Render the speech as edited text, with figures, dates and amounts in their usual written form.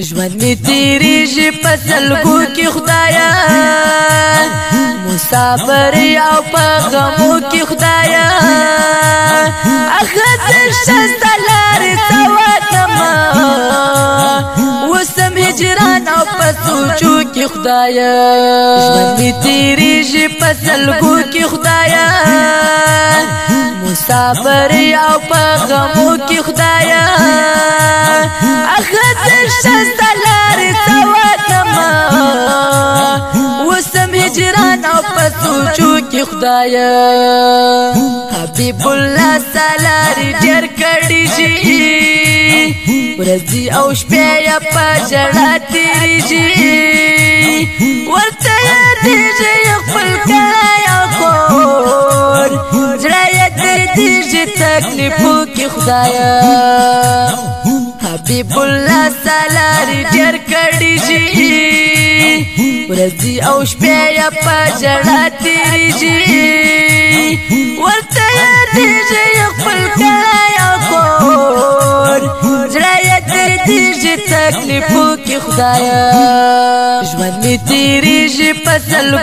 ژوند می تیریږي په سلګو کې خدایا مسافر او په غمو کې خدایا اخذ شست لارې سوا کما وسم هجران او په سوچو کې خدایا ژوند می تیریږي په سلګو کې خدایا مسافر او په غمو کې خدایا اخذ شست لارې سوا کما وسم هجران او په سوچو کې خدایا حبیب الله سالاري ډېر کړي شي ورځي او شپې یې په ژړا تېرېږي ورته یادېږي خپل کلی او کور زړه یې دردېږي تکلیفو کې خدایا حبیب الله سالاري ډېر کړي شي ورځي او شپې یې په ژړا تېرېږي ورته یادېږي خپل کلی او کور زړه یې دردېږي تکلیفو کې خدایا ژوند مې تېرېږي په سلګو